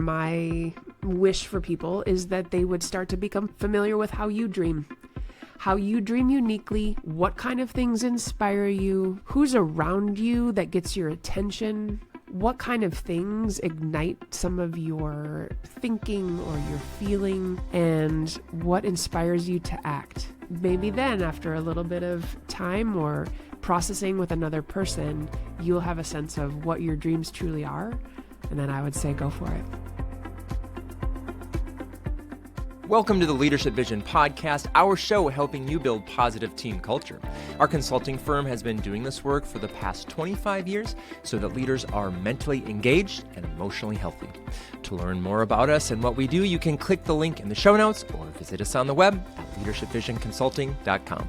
My wish for people is that they would start to become familiar with how you dream uniquely, what kind of things inspire you, who's around you that gets your attention, what kind of things ignite some of your thinking or your feeling, and what inspires you to act. Maybe then, after a little bit of time or processing with another person, you'll have a sense of what your dreams truly are, and then I would say go for it. Welcome to the Leadership Vision Podcast, our show helping you build positive team culture. Our consulting firm has been doing this work for the past 25 years so that leaders are mentally engaged and emotionally healthy. To learn more about us and what we do, you can click the link in the show notes or visit us on the web at leadershipvisionconsulting.com.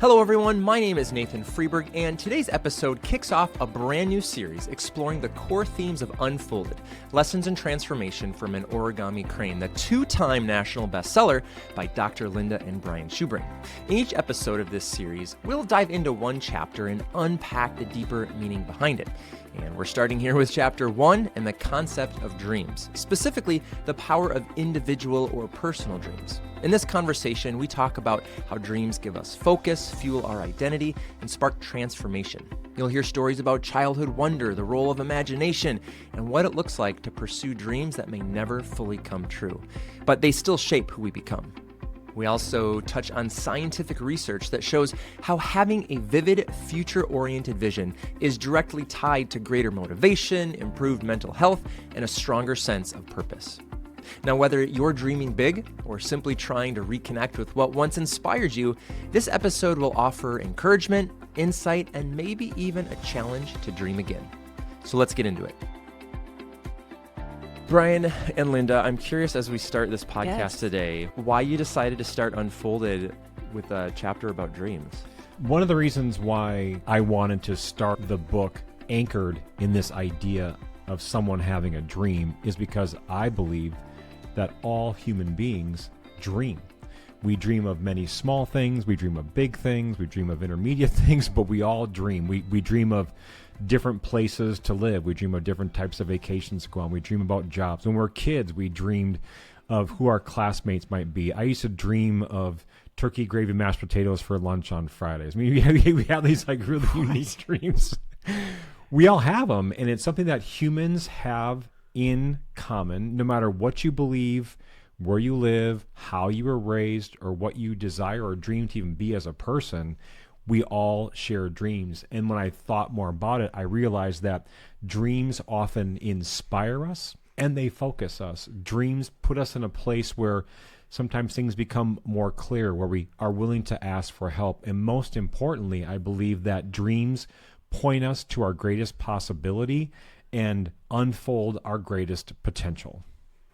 Hello everyone, my name is Nathan Freeburg, and today's episode kicks off a brand new series exploring the core themes of Unfolded, Lessons in Transformation from an Origami Crane, the two-time national bestseller by Dr. Linda and Brian Schubring. In each episode of this series, we'll dive into one chapter and unpack the deeper meaning behind it. And we're starting here with Chapter 1 and the concept of dreams, specifically the power of individual or personal dreams. In this conversation, we talk about how dreams give us focus, fuel our identity, and spark transformation. You'll hear stories about childhood wonder, the role of imagination, and what it looks like to pursue dreams that may never fully come true, but they still shape who we become. We also touch on scientific research that shows how having a vivid, future-oriented vision is directly tied to greater motivation, improved mental health, and a stronger sense of purpose. Now, whether you're dreaming big or simply trying to reconnect with what once inspired you, this episode will offer encouragement, insight, and maybe even a challenge to dream again. So let's get into it. Brian and Linda, I'm curious as we start this podcast today, why you decided to start Unfolded with a chapter about dreams. One of the reasons why I wanted to start the book anchored in this idea of someone having a dream is because I believe that all human beings dream. We dream of many small things, we dream of big things, we dream of intermediate things, but we all dream. We dream of different places to live. We dream of different types of vacations to go on. We dream about jobs. When we're kids, we dreamed of who our classmates might be. I used to dream of turkey, gravy, mashed potatoes for lunch on Fridays. I mean, we have these like really unique dreams. We all have them, and it's something that humans have in common, no matter what you believe, where you live, how you were raised, or what you desire or dream to even be as a person. We all share dreams. And when I thought more about it, I realized that dreams often inspire us and they focus us. Dreams put us in a place where sometimes things become more clear, where we are willing to ask for help. And most importantly, I believe that dreams point us to our greatest possibility and unfold our greatest potential.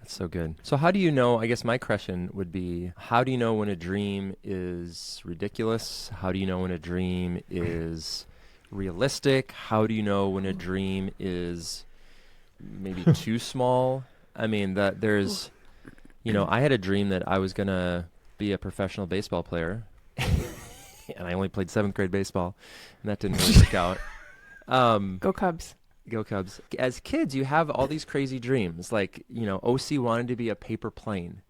That's so good. So how do you know, I guess my question would be, how do you know when a dream is ridiculous? How do you know when a dream is realistic? How do you know when a dream is maybe too small? I mean, I had a dream that I was going to be a professional baseball player, and I only played 7th grade baseball, and that didn't really work out. Go Cubs. Go Cubs. As kids, you have all these crazy dreams. Like, OC wanted to be a paper plane.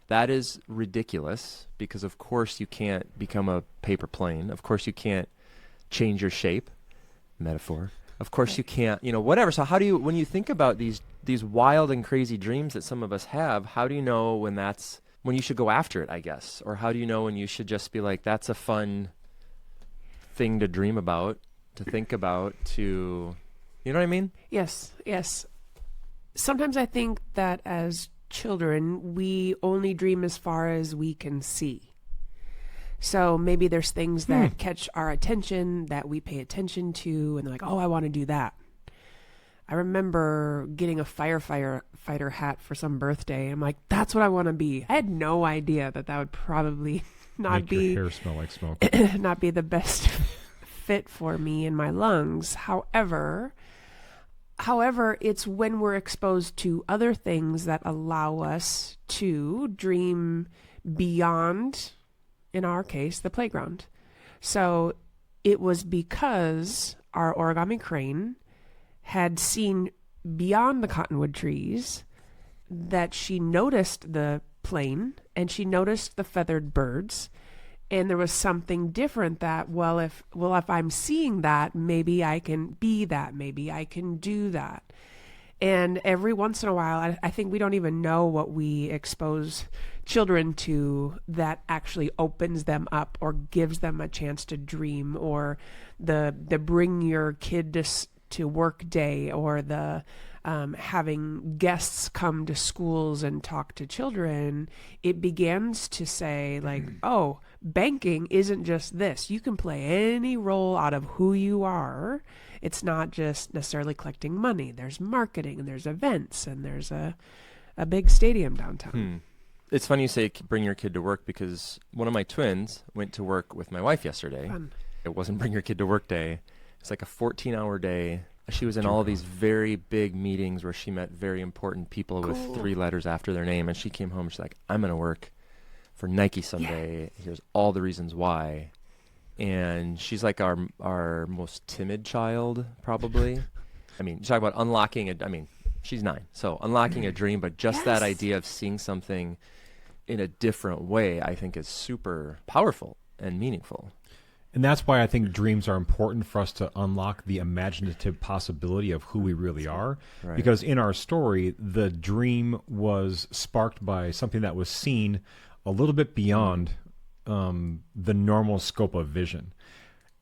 That is ridiculous because, of course, you can't become a paper plane. Of course, you can't change your shape. Metaphor. Of course, you can't, whatever. So how do you, when you think about these wild and crazy dreams that some of us have, how do you know when you should go after it, I guess? Or how do you know when you should just be like, that's a fun thing to dream about, to think about, to... You know what I mean? Yes. Sometimes I think that as children, we only dream as far as we can see. So maybe there's things that catch our attention that we pay attention to, and they're like, oh, I want to do that. I remember getting a firefighter hat for some birthday. I'm like, that's what I want to be. I had no idea that would probably not Make your hair smell like smoke. not be the best fit for me and my lungs. However, it's when we're exposed to other things that allow us to dream beyond, in our case, the playground. So it was because our Origami Crane had seen beyond the cottonwood trees that she noticed the plane and she noticed the feathered birds. And there was something different that, if I'm seeing that, maybe I can be that, maybe I can do that. And every once in a while, I think we don't even know what we expose children to that actually opens them up or gives them a chance to dream, or the bring your kid to work day, or the having guests come to schools and talk to children. It begins to say like, oh, banking isn't just this. You can play any role out of who you are. It's not just necessarily collecting money. There's marketing and there's events and there's a big stadium downtown. It's funny you say bring your kid to work, because one of my twins went to work with my wife yesterday. Fun. It wasn't bring your kid to work day. It's like a 14-hour day. She was in all of these very big meetings where she met very important people with 3 letters after their name. And she came home and she's like, I'm going to work for Nike someday. Yeah. Here's all the reasons why. And she's like our most timid child, probably. I mean, you talk about unlocking she's 9. So unlocking a dream, but just that idea of seeing something in a different way, I think is super powerful and meaningful. And that's why I think dreams are important for us to unlock the imaginative possibility of who we really are. Right. Because in our story, the dream was sparked by something that was seen a little bit beyond the normal scope of vision.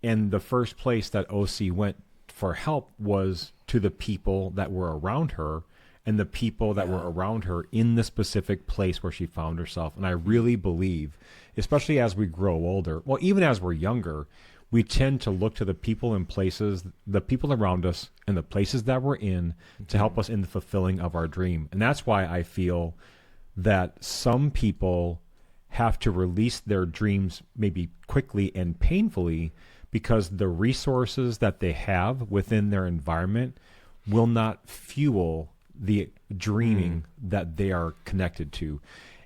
And the first place that OC went for help was to the people that were around her, and the people that were around her in the specific place where she found herself. And I really believe, especially as we grow older, well, even as we're younger, we tend to look to the people and places, the people around us and the places that we're in to help us in the fulfilling of our dream. And that's why I feel that some people have to release their dreams maybe quickly and painfully, because the resources that they have within their environment will not fuel the dreaming that they are connected to.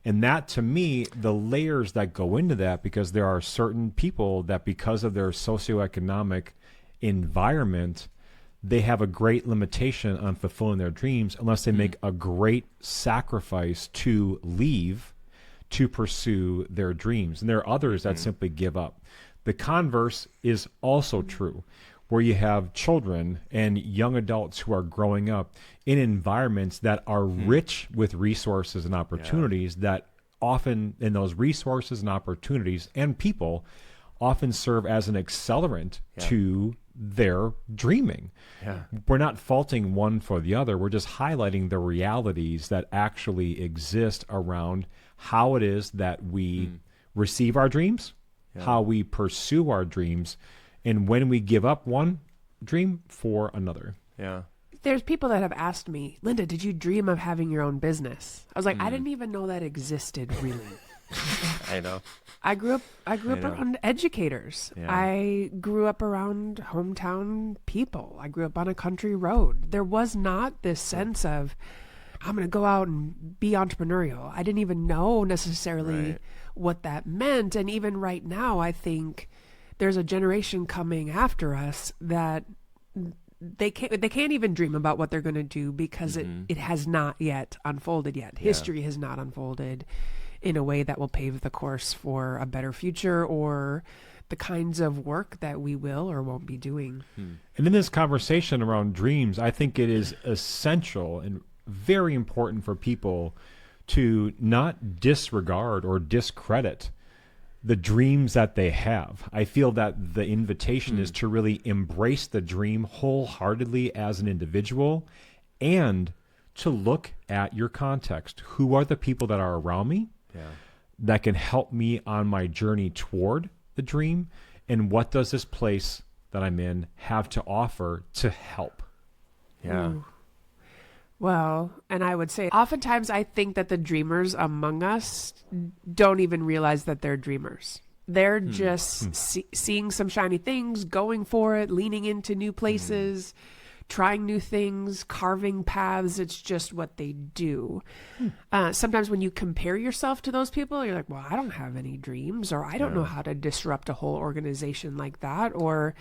And that, to me, the layers that go into that, because there are certain people that, because of their socioeconomic environment, they have a great limitation on fulfilling their dreams unless they make a great sacrifice to leave to pursue their dreams. And there are others that simply give up. The converse is also true, where you have children and young adults who are growing up in environments that are rich with resources and opportunities that often, in those resources and opportunities and people, often serve as an accelerant to their dreaming. Yeah. We're not faulting one for the other. We're just highlighting the realities that actually exist around how it is that we receive our dreams, how we pursue our dreams, and when we give up one dream for another. Yeah. There's people that have asked me, Linda, did you dream of having your own business? I was like, I didn't even know that existed, really. I know. I grew up around educators. Yeah. I grew up around hometown people. I grew up on a country road. There was not this sense of, I'm going to go out and be entrepreneurial. I didn't even know necessarily what that meant. And even right now, I think there's a generation coming after us that they can't even dream about what they're going to do, because it has not yet unfolded yet. History has not unfolded in a way that will pave the course for a better future or the kinds of work that we will or won't be doing. And in this conversation around dreams, I think it is essential and very important for people to not disregard or discredit the dreams that they have. I feel that the invitation is to really embrace the dream wholeheartedly as an individual, and to look at your context. Who are the people that are around me that can help me on my journey toward the dream? And what does this place that I'm in have to offer to help? Yeah. Ooh. Well, and I would say oftentimes I think that the dreamers among us don't even realize that they're dreamers. They're just seeing some shiny things, going for it, leaning into new places, trying new things, carving paths. It's just what they do. Sometimes when you compare yourself to those people, you're like, well, I don't have any dreams, or I don't know how to disrupt a whole organization like that, or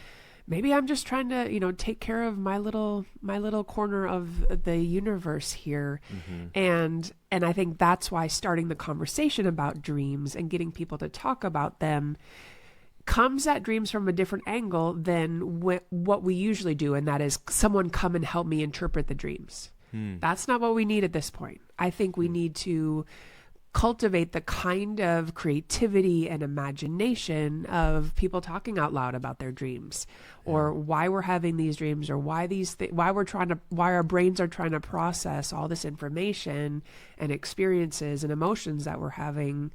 maybe I'm just trying to, take care of my little corner of the universe here. And I think that's why starting the conversation about dreams and getting people to talk about them comes at dreams from a different angle than what we usually do, and that is someone come and help me interpret the dreams. That's not what we need at this point. I think we need to cultivate the kind of creativity and imagination of people talking out loud about their dreams, or why we're having these dreams, or why our brains are trying to process all this information and experiences and emotions that we're having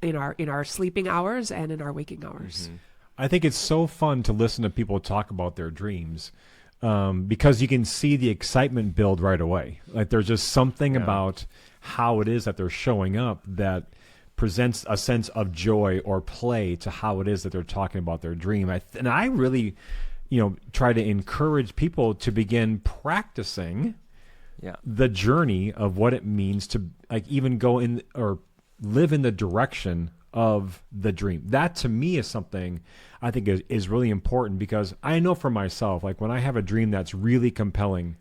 in our sleeping hours and in our waking hours. I think it's so fun to listen to people talk about their dreams. Because you can see the excitement build right away. Like there's just something about how it is that they're showing up that presents a sense of joy or play to how it is that they're talking about their dream. And I really, try to encourage people to begin practicing the journey of what it means to like even go in or live in the direction of the dream. That to me is something I think is really important, because I know for myself, like when I have a dream that's really compelling,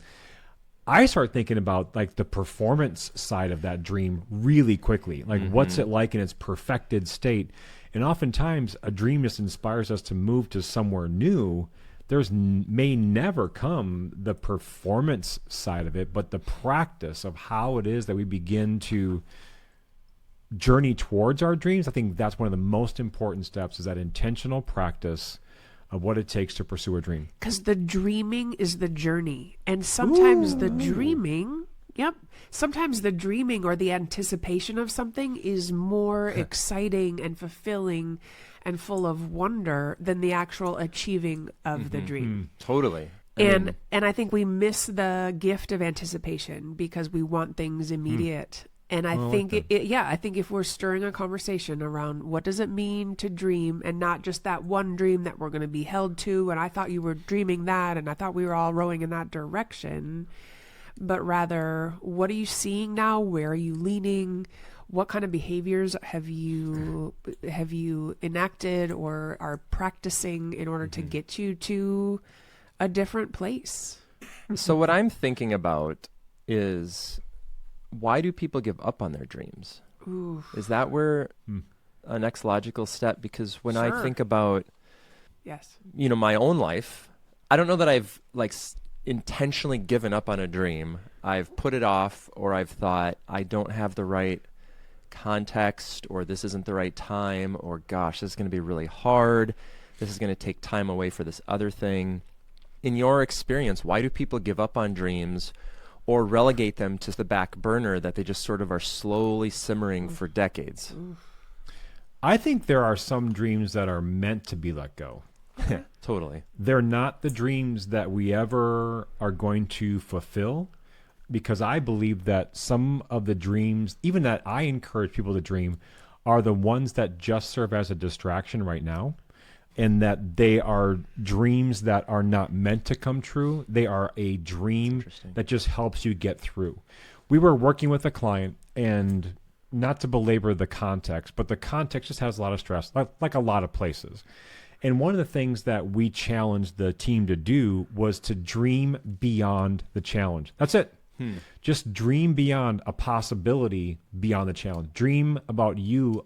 I start thinking about like the performance side of that dream really quickly. Like what's it like in its perfected state? And oftentimes a dream just inspires us to move to somewhere new. May never come the performance side of it, but the practice of how it is that we begin to journey towards our dreams. I think that's one of the most important steps, is that intentional practice of what it takes to pursue a dream. Because the dreaming is the journey. And sometimes the dreaming or the anticipation of something is more exciting and fulfilling and full of wonder than the actual achieving of the dream. Totally. And I think we miss the gift of anticipation because we want things immediate. And I think I think if we're stirring a conversation around what does it mean to dream, and not just that one dream that we're going to be held to, and I thought you were dreaming that, and I thought we were all rowing in that direction, but rather, what are you seeing now? Where are you leaning? What kind of behaviors have you enacted or are practicing in order to get you to a different place? So what I'm thinking about is, why do people give up on their dreams? Ooh. Is that where a next logical step? Because when I think about, my own life, I don't know that I've intentionally given up on a dream. I've put it off, or I've thought I don't have the right context, or this isn't the right time, or gosh, this is going to be really hard. This is going to take time away for this other thing. In your experience, why do people give up on dreams, or relegate them to the back burner that they just sort of are slowly simmering for decades? I think there are some dreams that are meant to be let go. Totally. They're not the dreams that we ever are going to fulfill, because I believe that some of the dreams, even that I encourage people to dream, are the ones that just serve as a distraction right now. And that they are dreams that are not meant to come true. They are a dream that just helps you get through. We were working with a client, and not to belabor the context, but the context just has a lot of stress, like a lot of places. And one of the things that we challenged the team to do was to dream beyond the challenge. That's it. Just dream beyond a possibility beyond the challenge. Dream about you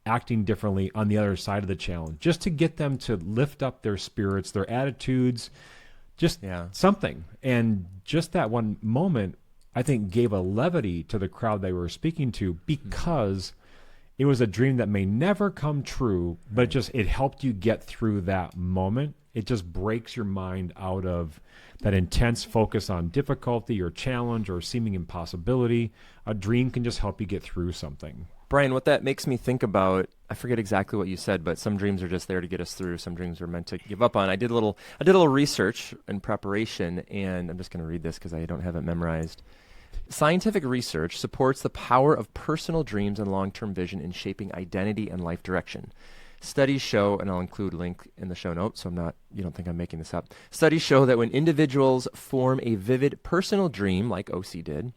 acting differently on the other side of the challenge, just to get them to lift up their spirits, their attitudes, just something. And just that one moment, I think, gave a levity to the crowd they were speaking to, because it was a dream that may never come true, but it helped you get through that moment. It just breaks your mind out of that intense focus on difficulty or challenge or seeming impossibility. A dream can just help you get through something. Brian, what that makes me think about, I forget exactly what you said, but some dreams are just there to get us through. Some dreams are meant to give up on. I did a little research in preparation, and I'm just going to read this because I don't have it memorized. Scientific research supports the power of personal dreams and long-term vision in shaping identity and life direction. Studies show, and I'll include a link in the show notes, so you don't think I'm making this up. Studies show that when individuals form a vivid personal dream, like OC did,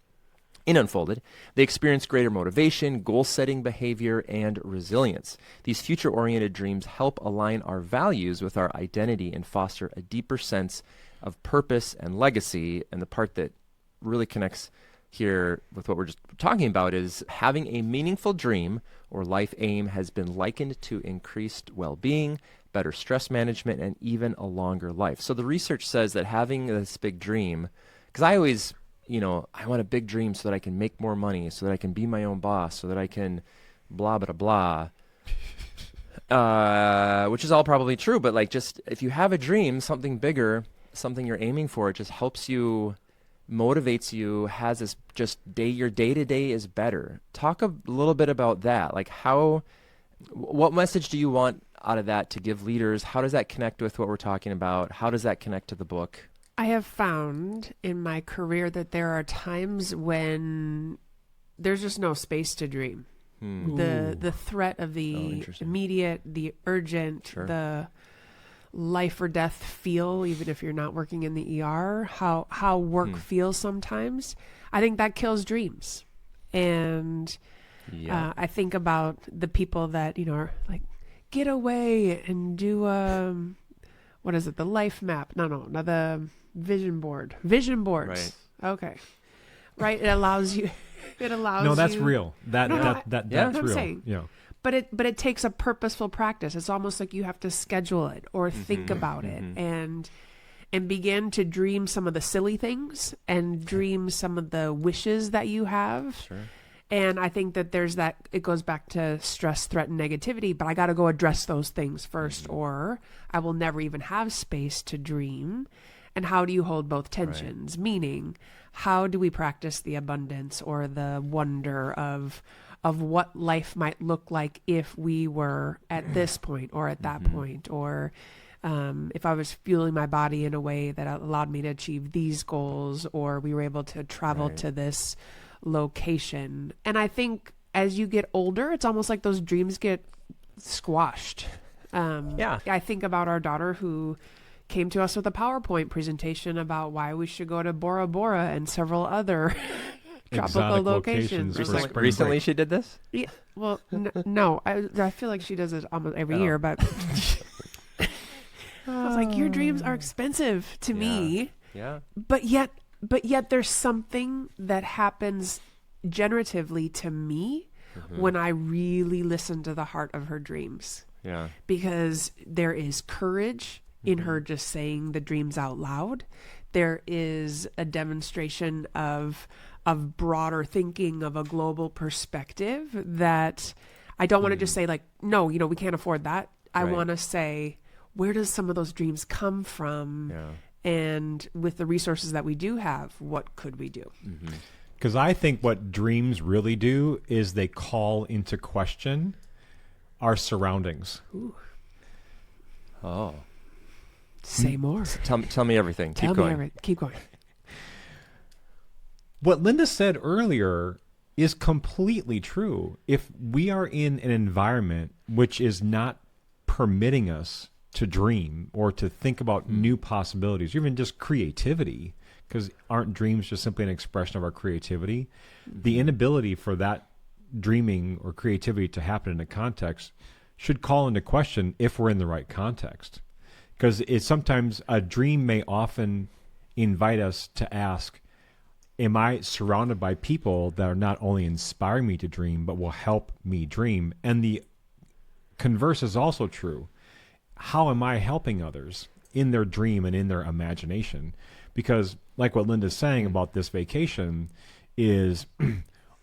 In Unfolded, they experience greater motivation, goal-setting behavior, and resilience. These future-oriented dreams help align our values with our identity and foster a deeper sense of purpose and legacy. And the part that really connects here with what we're just talking about is having a meaningful dream or life aim has been likened to increased well-being, better stress management, and even a longer life. So the research says that having this big dream, because I always, I want a big dream so that I can make more money, so that I can be my own boss, so that I can blah, blah, blah, which is all probably true. But like, just if you have a dream, something bigger, something you're aiming for, it just helps you, motivates you, has this just your day-to-day is better. Talk a little bit about that. Like what message do you want out of that to give leaders? How does that connect with what we're talking about? How does that connect to the book? I have found in my career that there are times when there's just no space to dream. The threat of the immediate, the urgent, Sure. the life or death feel, even if you're not working in the ER, how work feels sometimes. I think that kills dreams. And I think about the people that, are like, get away and do, what is it? The life map. No, the vision board. Vision boards. Right. Okay. Right. It allows you. No, that's real. That's I'm real. saying. Yeah. But it takes a purposeful practice. It's almost like you have to schedule it or think about it and begin to dream some of the silly things and dream some of the wishes that you have. Sure. And I think that there's that, it goes back to stress, threat, and negativity, but I got to go address those things first, or I will never even have space to dream. And how do you hold both tensions? Right. Meaning, how do we practice the abundance or the wonder of what life might look like if we were at this point or at that point, or if I was fueling my body in a way that allowed me to achieve these goals, or we were able to travel to this location. And I think as you get older, it's almost like those dreams get squashed. I think about our daughter who came to us with a PowerPoint presentation about why we should go to Bora Bora and several other tropical locations. Recently she did this? Yeah. Well, no, I feel like she does it almost every year, but I was like, your dreams are expensive to me. Yeah. But yet there's something that happens generatively to me when I really listen to the heart of her dreams. Yeah. Because there is courage in her just saying the dreams out loud. There is a demonstration of broader thinking, of a global perspective that I don't want to just say like, no, we can't afford that. I want to say, where does some of those dreams come from? Yeah. And with the resources that we do have, what could we do? Because I think what dreams really do is they call into question our surroundings. Ooh. Oh. Say more. Tell me everything. Keep going. Keep going. What Linda said earlier is completely true. If we are in an environment which is not permitting us to dream or to think about new possibilities, even just creativity, because aren't dreams just simply an expression of our creativity? The inability for that dreaming or creativity to happen in a context should call into question if we're in the right context. Because it's sometimes a dream may often invite us to ask, am I surrounded by people that are not only inspiring me to dream, but will help me dream? And the converse is also true. How am I helping others in their dream and in their imagination? Because like what Linda's saying about this vacation is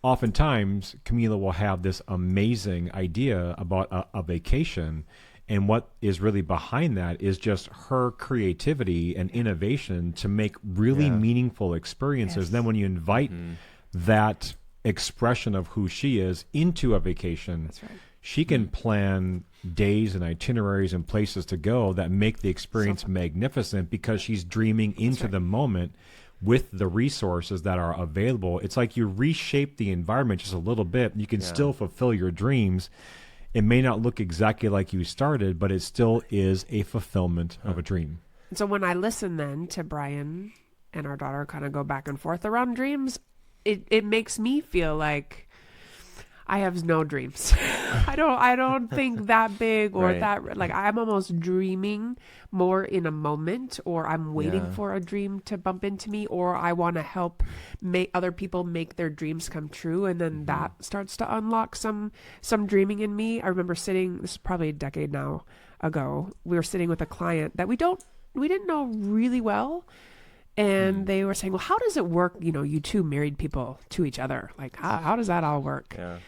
oftentimes Camila will have this amazing idea about a vacation, and what is really behind that is just her creativity and innovation to make really meaningful experiences. Yes. Then when you invite that expression of who she is into a vacation, That's right. she can plan days and itineraries and places to go that make the experience magnificent because she's dreaming into the moment with the resources that are available. It's like you reshape the environment just a little bit. You can still fulfill your dreams. It may not look exactly like you started, but it still is a fulfillment of a dream. And so when I listen then to Brian and our daughter kind of go back and forth around dreams, it makes me feel like I have no dreams. I don't think that big or Right. that, like, I'm almost dreaming more in a moment, or I'm waiting for a dream to bump into me, or I want to help make other people make their dreams come true. And then that starts to unlock some dreaming in me. I remember sitting, this is probably a decade now ago, we were sitting with a client that we didn't know really well. And they were saying, well, how does it work? You know, you two married people to each other. Like, how does that all work? Yeah.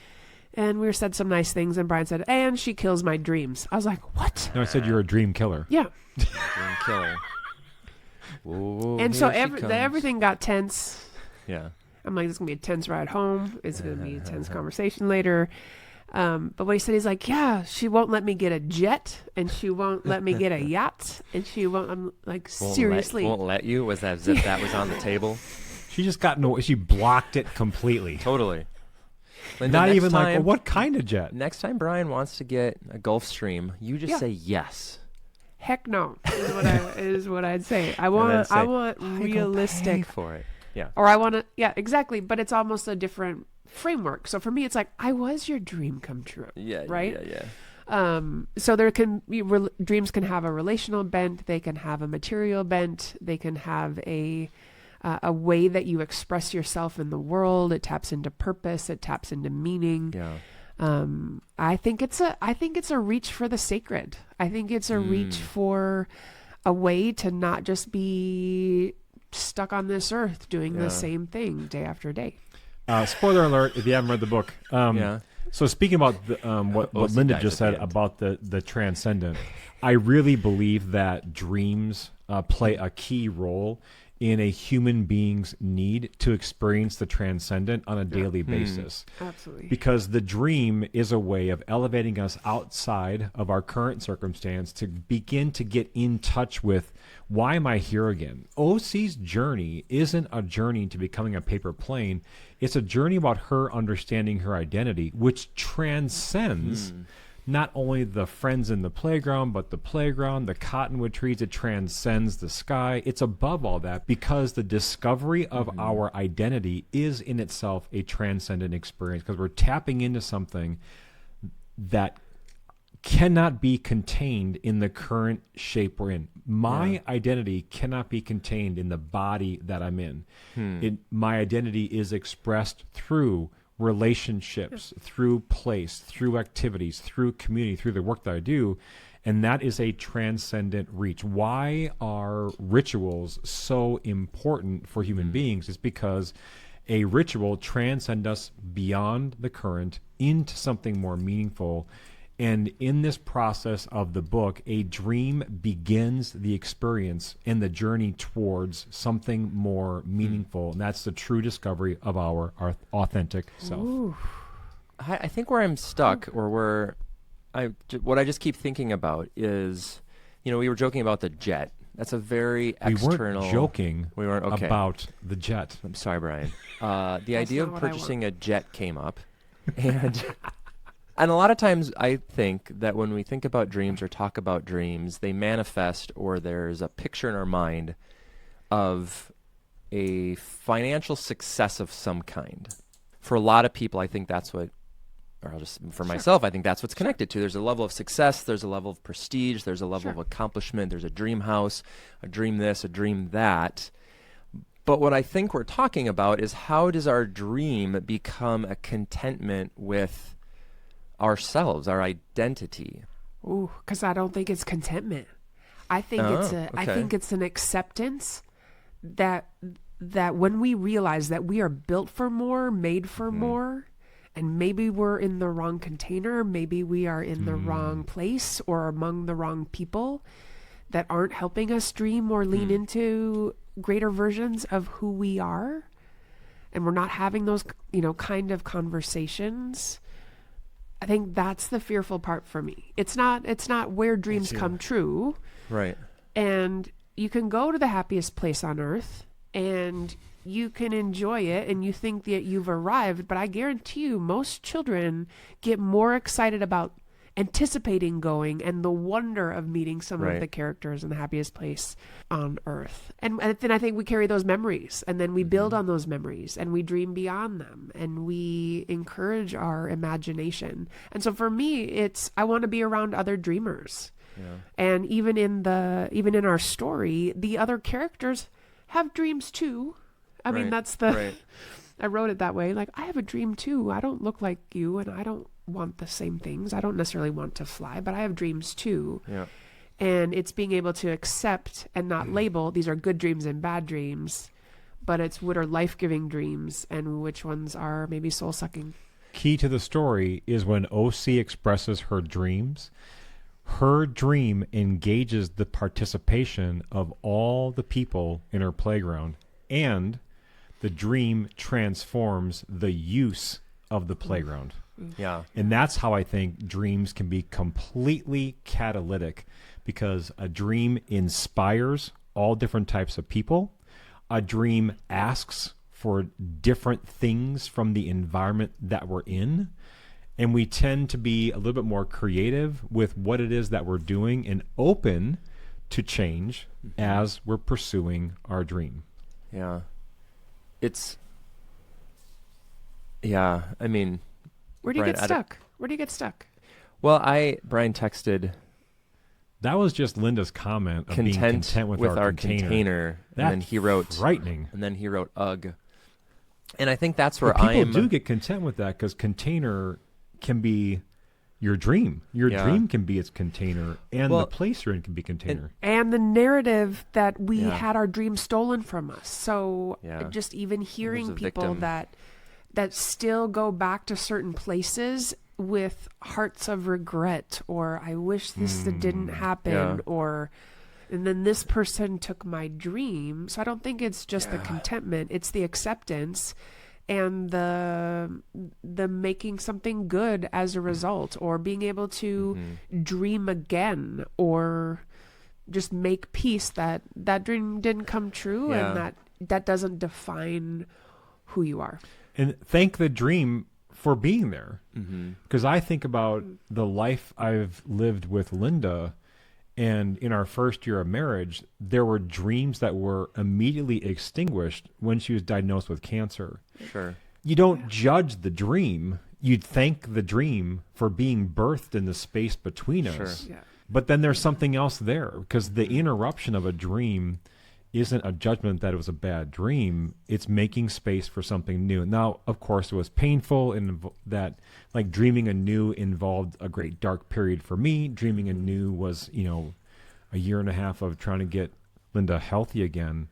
And we said some nice things, and Brian said, and she kills my dreams. I was like, what? No, I said you're a dream killer. Yeah. Dream killer. Ooh, And so here she comes. everything got tense. Yeah. I'm like, this is going to be a tense ride home. It's going to be a tense conversation later. But what he said, he's like, yeah, she won't let me get a jet, and she won't let me get a yacht, and she won't, I'm like, seriously. Won't let you? Was that as if that was on the table? She just got no. She blocked it completely. Totally. Linda, Not next even like, time- well, what kind of jet? Next time Brian wants to get a Gulfstream, you just Yeah. say yes. Heck no, is what I'd say. I And then want say, realistic. pay for it. Yeah. Or I want to, yeah, exactly. But it's almost a different framework. So for me, it's like, I was your dream come true. Yeah. Right? Yeah. So there can be, dreams can have a relational bent. They can have a material bent. They can have a way that you express yourself in the world. It taps into purpose. It taps into meaning. Yeah. I think it's a reach for the sacred. I think it's a reach for a way to not just be stuck on this earth doing the same thing day after day. Spoiler alert! If you haven't read the book, Yeah. So speaking about the, what OC Linda dies just at the said end. about the transcendent, I really believe that dreams play a key role in a human being's need to experience the transcendent on a daily basis. Absolutely. Because the dream is a way of elevating us outside of our current circumstance to begin to get in touch with, why am I here again? OC's journey isn't a journey to becoming a paper plane. It's a journey about her understanding her identity, which transcends not only the friends in the playground, but the playground, the cottonwood trees. It transcends the sky. It's above all that, because the discovery of our identity is in itself a transcendent experience, because we're tapping into something that cannot be contained in the current shape we're in. My identity cannot be contained in the body that I'm in. My identity is expressed through relationships, through place, through activities, through community, through the work that I do. And that is a transcendent reach. Why are rituals so important for human beings? Is because a ritual transcends us beyond the current into something more meaningful. And in this process of the book, a dream begins the experience and the journey towards something more meaningful. And that's the true discovery of our authentic self. Ooh. I think where I'm stuck, or where what I just keep thinking about is, we were joking about the jet. That's a very external. We weren't joking We weren't okay. about the jet. I'm sorry, Brian. The idea not of what I purchasing a jet came up, and a lot of times I think that when we think about dreams or talk about dreams, they manifest, or there's a picture in our mind of a financial success of some kind. For a lot of people, I think that's what, or I'll just, for myself, I think that's what's connected to. There's a level of success, there's a level of prestige, there's a level of accomplishment, there's a dream house, a dream this, a dream that. But what I think we're talking about is, how does our dream become a contentment with ourselves, our identity? Ooh, because I don't think it's contentment. I think I think it's an acceptance that when we realize that we are built for more, made for more, and maybe we're in the wrong container, maybe we are in the wrong place or among the wrong people that aren't helping us dream or lean into greater versions of who we are, and we're not having those, kind of conversations. I think that's the fearful part for me. It's not where dreams come true. Right. And you can go to the happiest place on earth and you can enjoy it and you think that you've arrived, but I guarantee you most children get more excited about anticipating going and the wonder of meeting some Right. of the characters in the happiest place on earth. And then I think we carry those memories, and then we build on those memories, and we dream beyond them, and we encourage our imagination. And so for me, it's I want to be around other dreamers. Yeah. And even in our story, the other characters have dreams too. I mean, Right. that's the Right. I wrote it that way. Like, I have a dream too. I don't look like you, and I don't want the same things. I don't necessarily want to fly, but I have dreams too. Yeah. And it's being able to accept and not label these are good dreams and bad dreams, but it's what are life-giving dreams and which ones are maybe soul-sucking. Key to the story is when OC expresses her dreams, her dream engages the participation of all the people in her playground, and the dream transforms the use of the playground. Yeah. And that's how I think dreams can be completely catalytic, because a dream inspires all different types of people. A dream asks for different things from the environment that we're in. And we tend to be a little bit more creative with what it is that we're doing and open to change as we're pursuing our dream. Yeah. Yeah, I mean, Where do you Brian, get stuck? Where do you get stuck? well, Brian texted That was just Linda's comment of being content content with our our container. And That's then he wrote, frightening. ugh. And I think that's where But people do get content with that, because container can be your dream. Your Yeah. dream can be its container, and Well, the place you're in can be container. And the narrative that we Yeah. had our dreams stolen from us. So Yeah. just even hearing a people victim. that still go back to certain places with hearts of regret, or I wish this didn't happen, Yeah. or and then this person took my dream. So I don't think it's just the contentment, it's the acceptance and the making something good as a result, or being able to dream again, or just make peace that dream didn't come true, Yeah. and that doesn't define who you are. And thank the dream for being there. Mm-hmm. Because I think about the life I've lived with Linda, and in our first year of marriage, there were dreams that were immediately extinguished when she was diagnosed with cancer. Sure. You don't judge the dream. You'd thank the dream for being birthed in the space between us. Yeah. But then there's something else there, because the interruption of a dream isn't a judgment that it was a bad dream. It's making space for something new. Now, of course, it was painful, and that, like, dreaming anew involved a great dark period for me. Dreaming anew was, a year and a half of trying to get Linda healthy again.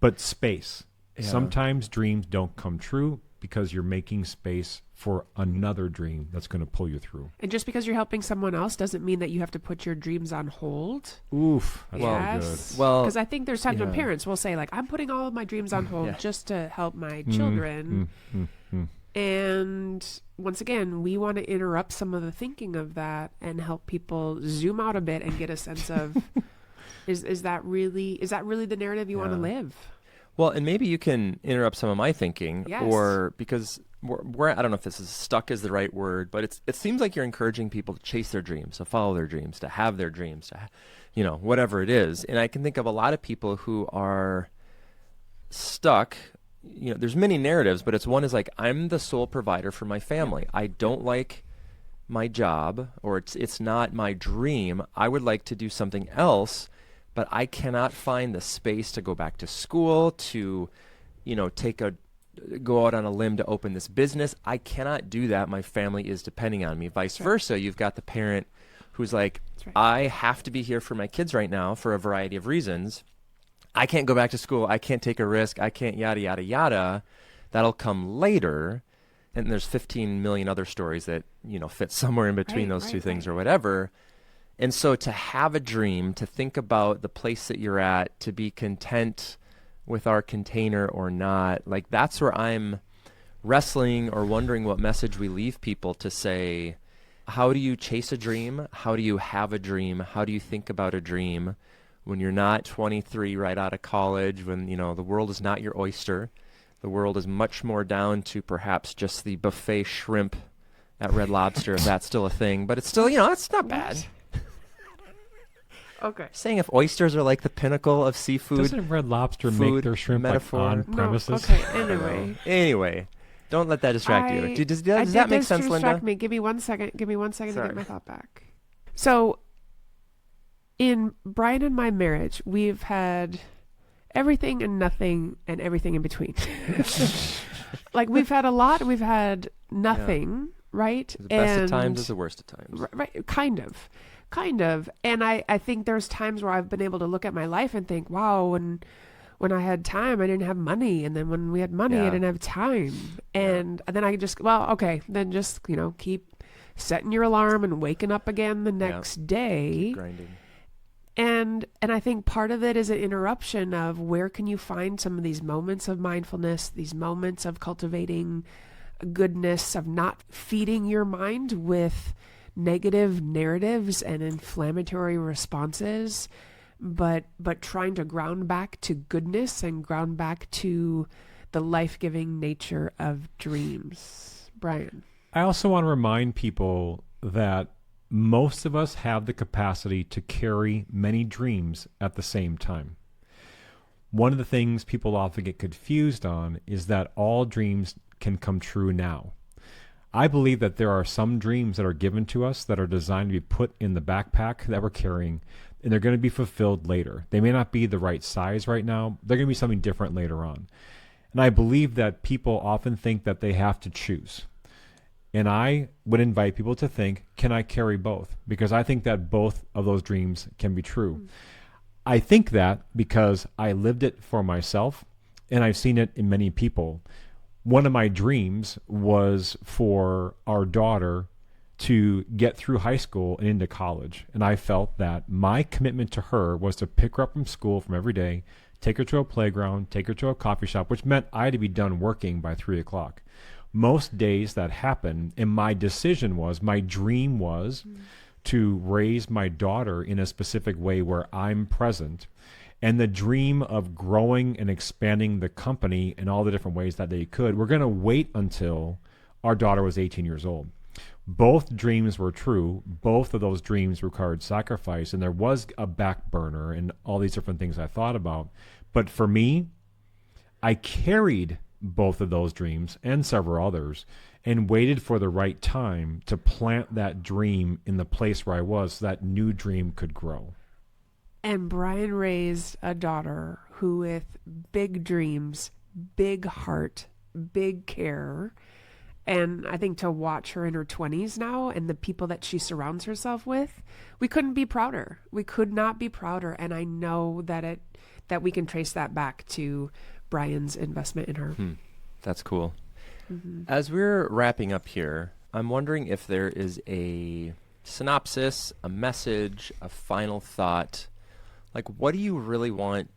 But space. Yeah. Sometimes dreams don't come true because you're making space for another dream that's going to pull you through. And just because you're helping someone else doesn't mean that you have to put your dreams on hold. Oof. That's Well, really Yes. Well, Because I think there's times when yeah. parents will say, like, I'm putting all of my dreams on hold Yeah. just to help my children. And once again, we want to interrupt some of the thinking of that and help people zoom out a bit and get a sense of, is that really the narrative you want to Yeah. live? Well, and maybe you can interrupt some of my thinking, Yes. or because we're I don't know if this is stuck is the right word, but it seems like you're encouraging people to chase their dreams, to follow their dreams, to have their dreams, to, whatever it is. And I can think of a lot of people who are stuck. There's many narratives, but one is like, I'm the sole provider for my family. I don't like my job, or it's not my dream. I would like to do something else, but I cannot find the space to go back to school, to, go out on a limb to open this business. I cannot do that. My family is depending on me. Vice versa, you've got the parent who's like, right. I have to be here for my kids right now for a variety of reasons. I can't go back to school. I can't take a risk. I can't yada, yada, yada. That'll come later. And there's 15 million other stories that, fit somewhere in between those two things or whatever. And so to have a dream, to think about the place that you're at, to be content with our container or not, like, that's where I'm wrestling or wondering what message we leave people to say, how do you chase a dream? How do you have a dream? How do you think about a dream when you're not 23 right out of college, when, the world is not your oyster? The world is much more down to perhaps just the buffet shrimp at Red Lobster if that's still a thing. But it's still, it's not bad. Okay. Saying if oysters are like the pinnacle of seafood. Doesn't Red Lobster food make their shrimp metaphor? on premises? No. Okay. Anyway. Don't let that distract you. Does I that make did sense, distract Linda? me. Give me 1 second. Give me 1 second to Sorry. get my thought back. So, in Brian and my marriage, we've had everything and nothing and everything in between. Like, we've had a lot. We've had nothing, right? The best of times is the worst of times. Right. Kind of. And I think there's times where I've been able to look at my life and think, wow, when I had time, I didn't have money. And then when we had money, I didn't have time. And then I just, then just, keep setting your alarm and waking up again the next day. Keep grinding. And I think part of it is an interruption of where can you find some of these moments of mindfulness, these moments of cultivating goodness, of not feeding your mind with negative narratives and inflammatory responses, but trying to ground back to goodness and ground back to the life-giving nature of dreams. Brian. I also want to remind people that most of us have the capacity to carry many dreams at the same time. One of the things people often get confused on is that all dreams can come true now. I believe that there are some dreams that are given to us that are designed to be put in the backpack that we're carrying, and they're going to be fulfilled later. They may not be the right size right now. They're going to be something different later on. And I believe that people often think that they have to choose. And I would invite people to think, can I carry both? Because I think that both of those dreams can be true. I think that because I lived it for myself, and I've seen it in many people. One of my dreams was for our daughter to get through high school and into college. And I felt that my commitment to her was to pick her up from school from every day, take her to a playground, take her to a coffee shop, which meant I had to be done working by 3 o'clock. Most days that happened, and my dream was to raise my daughter in a specific way where I'm present. And the dream of growing and expanding the company in all the different ways that they could, we're going to wait until our daughter was 18 years old. Both dreams were true. Both of those dreams required sacrifice, and there was a back burner and all these different things I thought about. But for me, I carried both of those dreams and several others and waited for the right time to plant that dream in the place where I was so that new dream could grow. And Brian raised a daughter who, with big dreams, big heart, big care, and I think to watch her in her 20s now and the people that she surrounds herself with, we couldn't be prouder. We could not be prouder. And I know that we can trace that back to Brian's investment in her. That's cool. As we're wrapping up here, I'm wondering if there is a synopsis, a message, a final thought. Like, what do you really want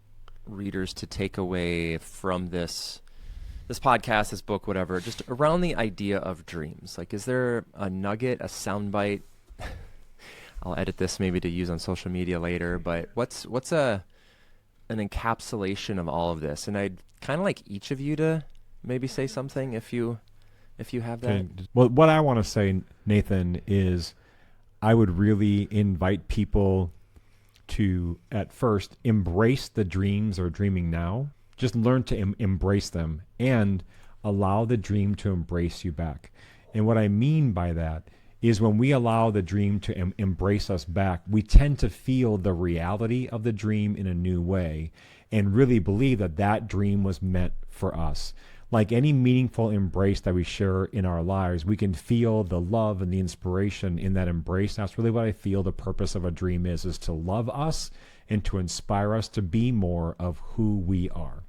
readers to take away from this podcast, this book, whatever, just around the idea of dreams? Like, is there a nugget, a soundbite? I'll edit this maybe to use on social media later, but what's an encapsulation of all of this? And I'd kind of like each of you to maybe say something if you have that. Okay. Well, what I want to say, Nathan, is I would really invite people to, at first, embrace the dreams they're dreaming now. Just learn to embrace them and allow the dream to embrace you back. And what I mean by that is when we allow the dream to embrace us back, we tend to feel the reality of the dream in a new way and really believe that that dream was meant for us. Like any meaningful embrace that we share in our lives, we can feel the love and the inspiration in that embrace. That's really what I feel the purpose of a dream is to love us and to inspire us to be more of who we are.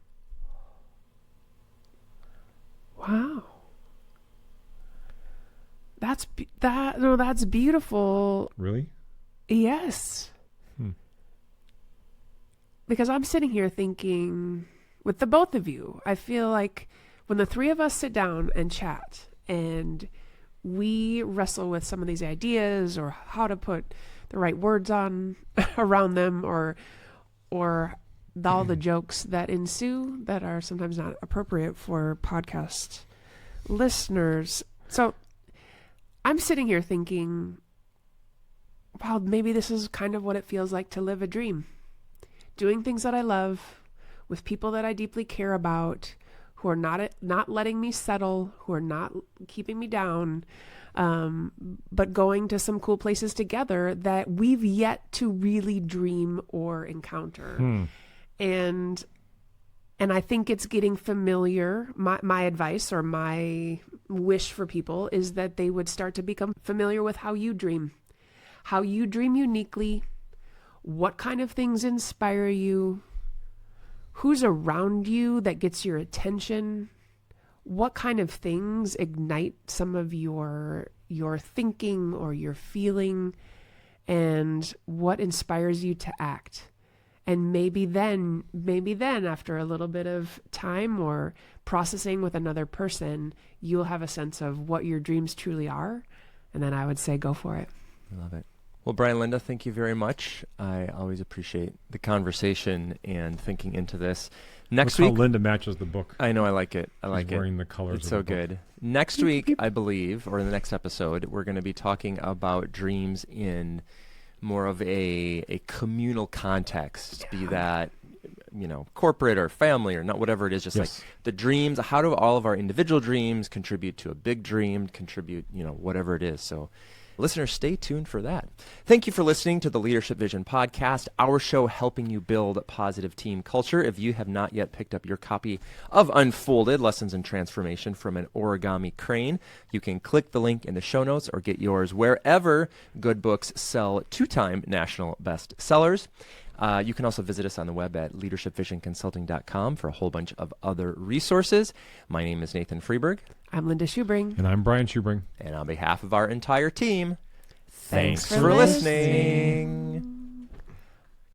Wow. That's beautiful. Really? Yes. Because I'm sitting here thinking, with the both of you, I feel like when the three of us sit down and chat and we wrestle with some of these ideas or how to put the right words on around them or all the jokes that ensue that are sometimes not appropriate for podcast listeners. So I'm sitting here thinking, wow, maybe this is kind of what it feels like to live a dream. Doing things that I love with people that I deeply care about, who are not letting me settle, who are not keeping me down, but going to some cool places together that we've yet to really dream or encounter. And I think it's getting familiar. My advice or my wish for people is that they would start to become familiar with how you dream uniquely, what kind of things inspire you, who's around you that gets your attention, what kind of things ignite some of your thinking or your feeling, and what inspires you to act. And maybe then after a little bit of time or processing with another person, you'll have a sense of what your dreams truly are. And then I would say, go for it. I love it. Well, Brian, Linda, thank you very much. I always appreciate the conversation and thinking into this. Next week, how Linda matches the book. I know, I like it. I like She's wearing the colors. It's of so the book. good. Next week, I believe, or in the next episode, we're going to be talking about dreams in more of a communal context, be that corporate or family or not, whatever it is, just like the dreams. How do all of our individual dreams contribute to a big dream, whatever it is. So listeners, stay tuned for that. Thank you for listening to the Leadership Vision podcast, our show helping you build positive team culture. If you have not yet picked up your copy of Unfolded, Lessons in Transformation from an Origami Crane, you can click the link in the show notes or get yours wherever good books sell 2-time national bestsellers. You can also visit us on the web at leadershipvisionconsulting.com for a whole bunch of other resources. My name is Nathan Freeburg. I'm Linda Schubring. And I'm Brian Schubring. And on behalf of our entire team, Thanks for listening.